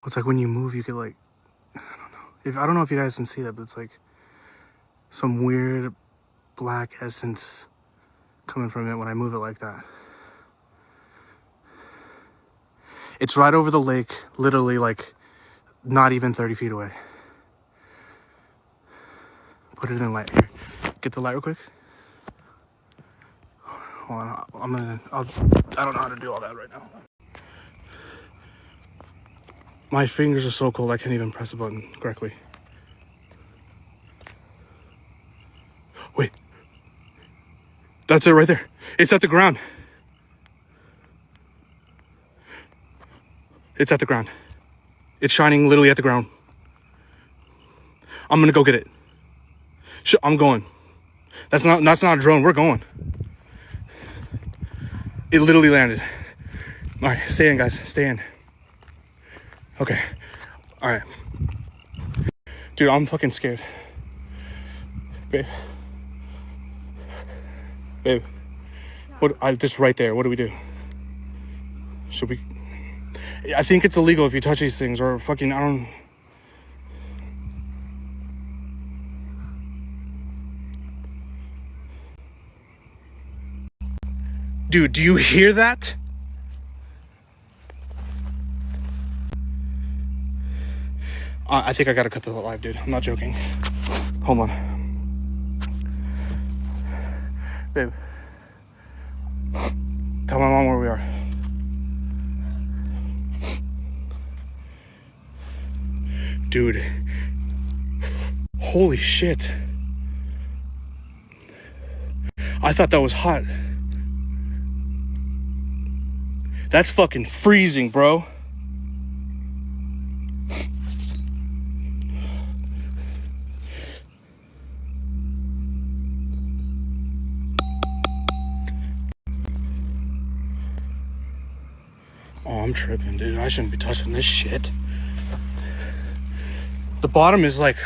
It's like when you move, you get like, I don't know if you guys can see that, but it's like some weird black essence coming from it when I move it like that. It's right over the lake, literally like not even 30 feet away. Put it in light here. Get the light real quick. Hold on, I don't know how to do all that right now. My fingers are so cold I can't even press the button correctly. Wait. That's it right there. It's at the ground. It's at the ground. It's shining literally at the ground. I'm gonna go get it. I'm going. That's not a drone. We're going. It literally landed. All right, stay in, guys. Stay in. Okay. All right. Dude, I'm fucking scared. Babe. This right there. What do we do? Should we? I think it's illegal if you touch these things, or fucking, I don't. Dude, do you hear that? I think I gotta cut the live, dude. I'm not joking. Hold on. Babe. Tell my mom where we are. Dude. Holy shit. I thought that was hot. That's fucking freezing, bro. Oh, I'm tripping, dude. I shouldn't be touching this shit. The bottom is like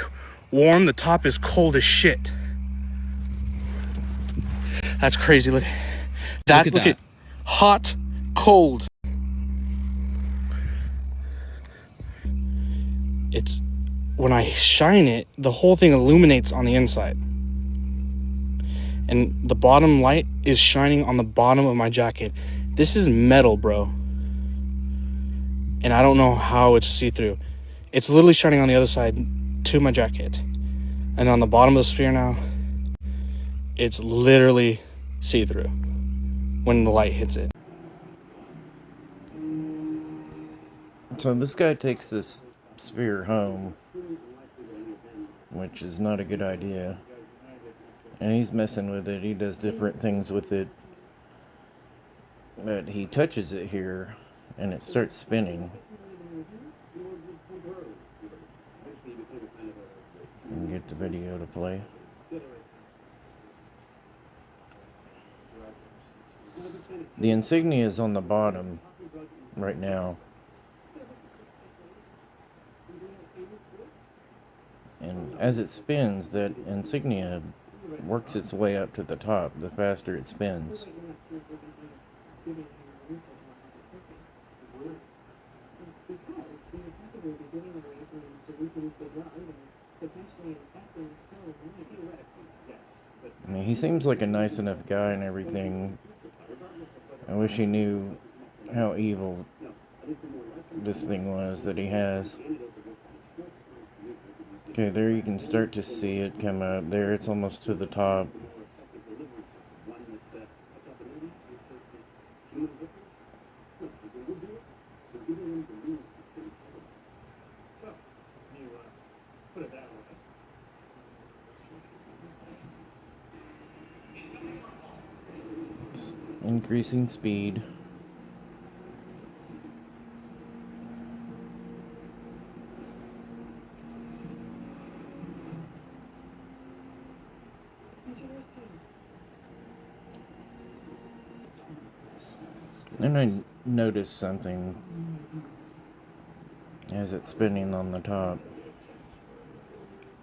warm, the top is cold as shit. That's crazy. Look at hot, cold. It's when I shine it, the whole thing illuminates on the inside. And the bottom light is shining on the bottom of my jacket. This is metal, bro. And I don't know how it's see-through. It's literally shining on the other side to my jacket. And on the bottom of the sphere now, it's literally see-through when the light hits it. So this guy takes this sphere home, which is not a good idea. And he's messing with it. He does different things with it. But he touches it here, and it starts spinning. And get the video to play. The insignia is on the bottom right now. And as it spins, that insignia works its way up to the top the faster it spins. I mean, he seems like a nice enough guy and everything. I wish he knew how evil this thing was that he has. Okay, there you can start to see it come up. There, it's almost to the top. It's increasing speed. Then I noticed something as it's spinning on the top.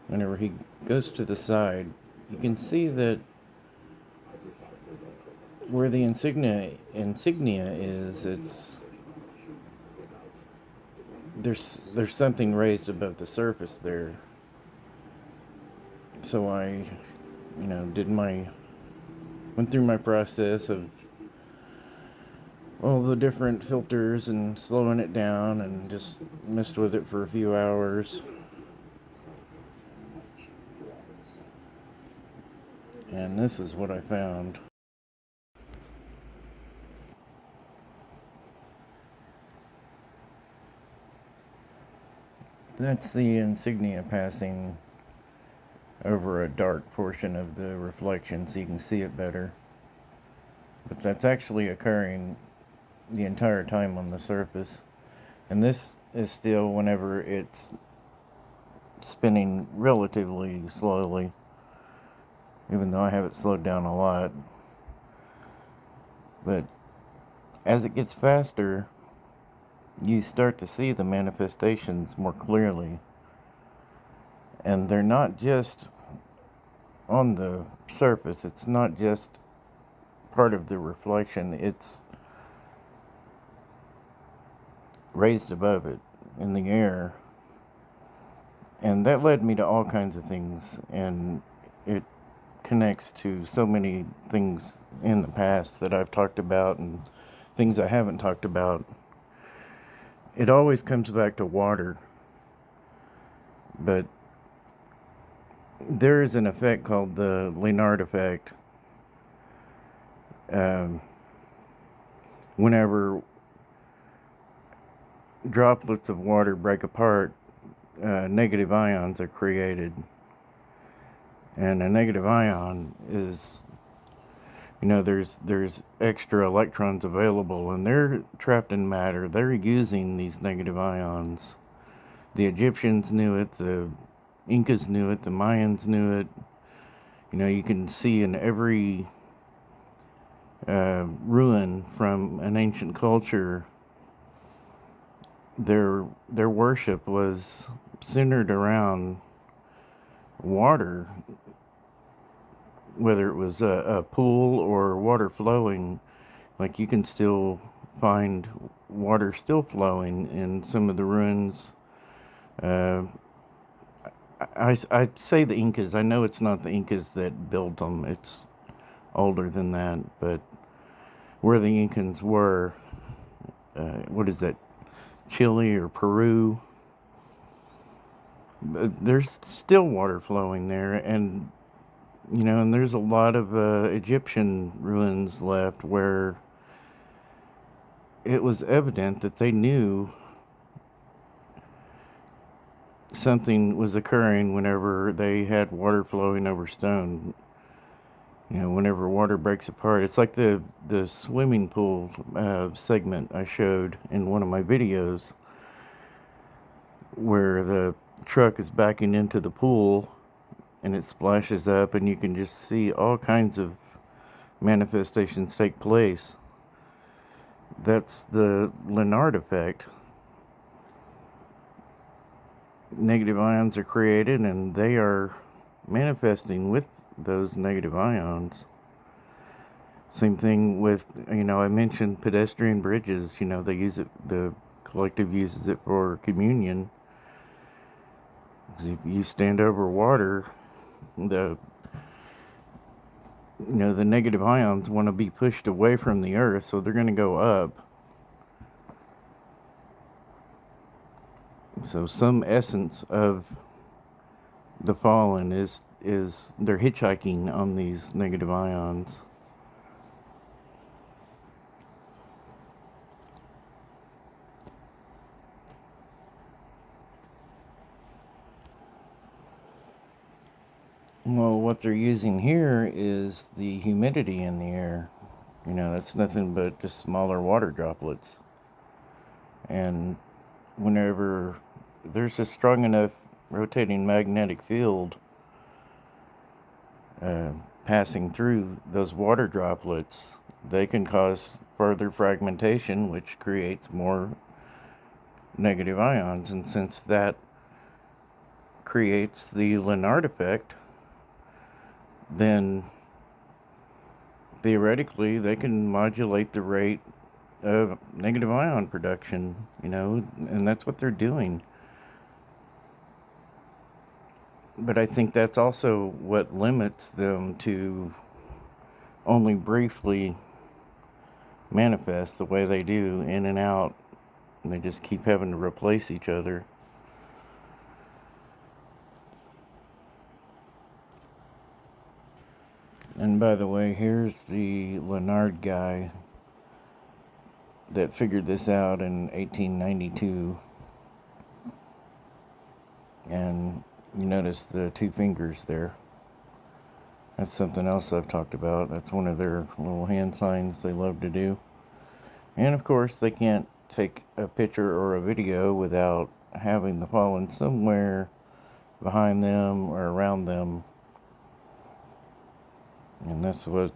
Whenever he goes to the side, you can see that where the insignia is, there's something raised above the surface there. So I, went through my process of all the different filters and slowing it down and just messed with it for a few hours. And this is what I found. That's the insignia passing over a dark portion of the reflection so you can see it better. But that's actually occurring the entire time on the surface. And this is still whenever it's spinning relatively slowly, even though I have it slowed down a lot. But as it gets faster, you start to see the manifestations more clearly. And they're not just on the surface, it's not just part of the reflection, it's raised above it in the air. And that led me to all kinds of things, and it connects to so many things in the past that I've talked about and things I haven't talked about. It always comes back to water, but there is an effect called the Leonard effect. Whenever droplets of water break apart, negative ions are created. And a negative ion is, there's extra electrons available, and they're trapped in matter. They're using these negative ions. The Egyptians knew it, the Incas knew it, the Mayans knew it. You can see in every ruin from an ancient culture, their worship was centered around water, whether it was a pool or water flowing. Like, you can still find water still flowing in some of the ruins. I say the Incas. I know it's not the Incas that built them. It's older than that. But where the Incans were, what is that, Chile or Peru? There's still water flowing there, and and there's a lot of Egyptian ruins left where it was evident that they knew something was occurring whenever they had water flowing over stone. Whenever water breaks apart, it's like the swimming pool segment I showed in one of my videos, where the truck is backing into the pool and it splashes up, and you can just see all kinds of manifestations take place. That's the Leonard effect. Negative ions are created, and they are manifesting with those negative ions. Same thing with, I mentioned pedestrian bridges. They use it, the collective uses it for communion. If you stand over water, the negative ions want to be pushed away from the earth, so they're going to go up. So some essence of the fallen is they're hitchhiking on these negative ions. Well, what they're using here is the humidity in the air. That's nothing but just smaller water droplets. And whenever there's a strong enough rotating magnetic field passing through those water droplets, they can cause further fragmentation, which creates more negative ions. And since that creates the Leonard effect, then theoretically they can modulate the rate of negative ion production, and that's what they're doing. But I think that's also what limits them to only briefly manifest the way they do, in and out, and they just keep having to replace each other. And by the way, here's the Leonard guy that figured this out in 1892. And you notice the two fingers there. That's something else I've talked about. That's one of their little hand signs they love to do. And of course, they can't take a picture or a video without having the fallen somewhere behind them or around them. And that's what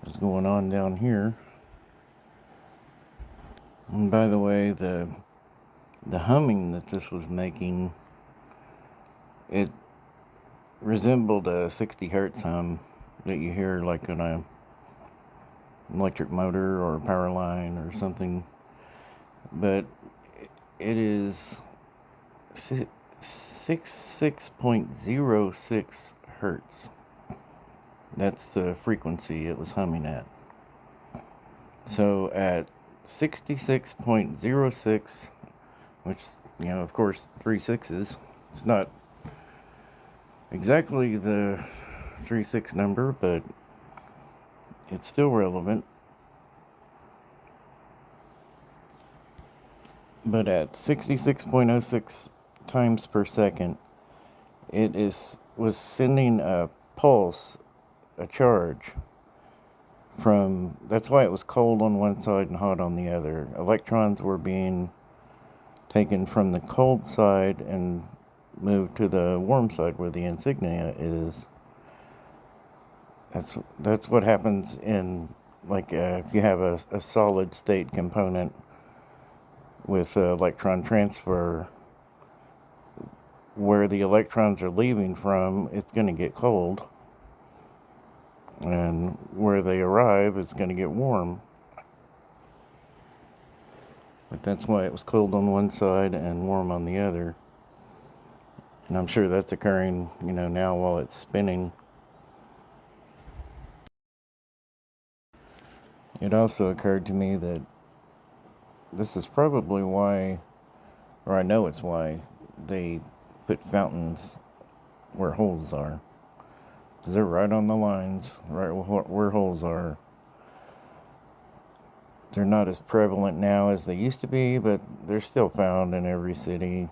is going on down here. And by the way, the humming that this was making, it resembled a 60 hertz hum that you hear like on a electric motor or a power line or something. But it is 66.06 hertz. That's the frequency it was humming at. So at 66.06, which, of course, 3 sixes, it's not exactly the 3/6 number, but it's still relevant. But at 66.06 times per second, it was sending a pulse, a charge from, that's why it was cold on one side and hot on the other. Electrons were being taken from the cold side and moved to the warm side where the insignia is. That's what happens in, like, if you have a solid state component with electron transfer. Where the electrons are leaving from, it's going to get cold. And where they arrive, it's going to get warm. But that's why it was cold on one side and warm on the other. And I'm sure that's occurring, now while it's spinning. It also occurred to me that this is probably why, or I know it's why, they put fountains where holes are. Because they're right on the lines, right where holes are. They're not as prevalent now as they used to be, but they're still found in every city,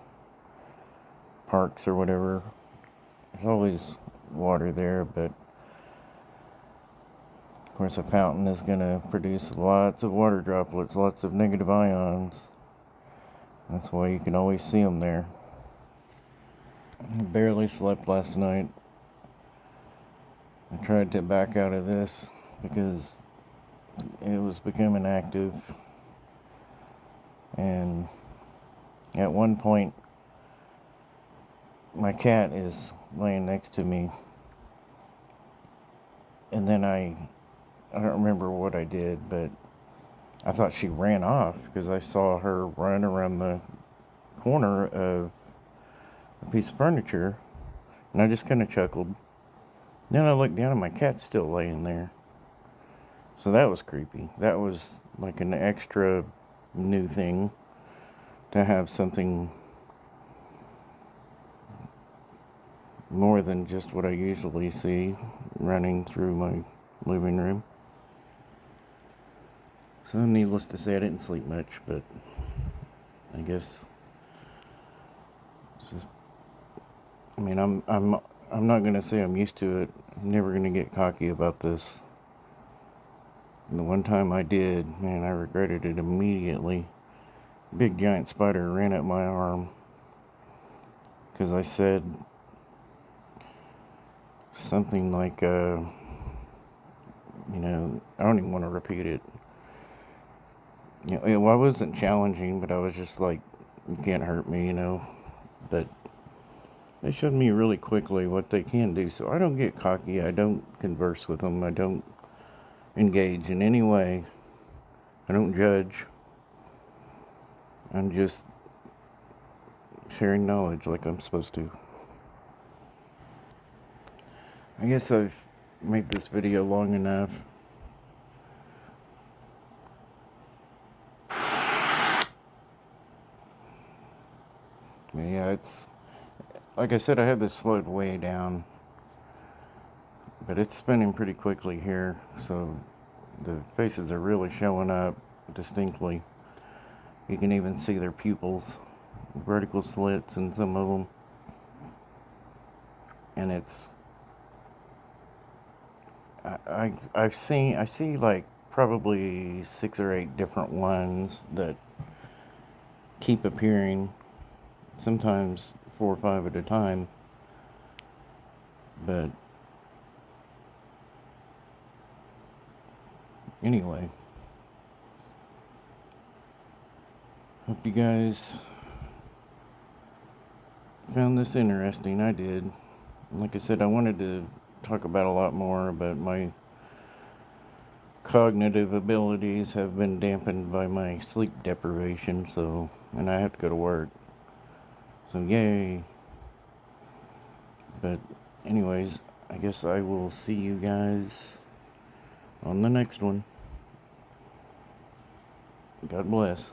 parks or whatever. There's always water there, but of course a fountain is going to produce lots of water droplets, lots of negative ions. That's why you can always see them there. I barely slept last night. I tried to back out of this because it was becoming active, and at one point my cat is laying next to me, and then I don't remember what I did, but I thought she ran off because I saw her run around the corner of a piece of furniture, and I just kind of chuckled. Then I looked down and my cat's still laying there. So that was creepy. That was like an extra new thing to have something more than just what I usually see running through my living room. So needless to say, I didn't sleep much, but I guess it's just, I'm not gonna say I'm used to it. I'm never gonna get cocky about this. And the one time I did, man, I regretted it immediately. Big giant spider ran up my arm because I said something like, I don't even want to repeat it. I wasn't challenging, but I was just like, you can't hurt me, But they showed me really quickly what they can do, so I don't get cocky. I don't converse with them. I don't engage in any way I don't judge. I'm just sharing knowledge like I'm supposed to. I guess I've made this video long enough. Yeah, it's like I said, I had this slowed way down, but it's spinning pretty quickly here, so the faces are really showing up distinctly. You can even see their pupils, vertical slits in some of them, and it's I see like probably 6 or 8 different ones that keep appearing, sometimes 4 or 5 at a time. But anyway, hope you guys found this interesting. I did. Like I said, I wanted to talk about a lot more, but my cognitive abilities have been dampened by my sleep deprivation, and I have to go to work. So yay. But anyways, I guess I will see you guys on the next one. God bless.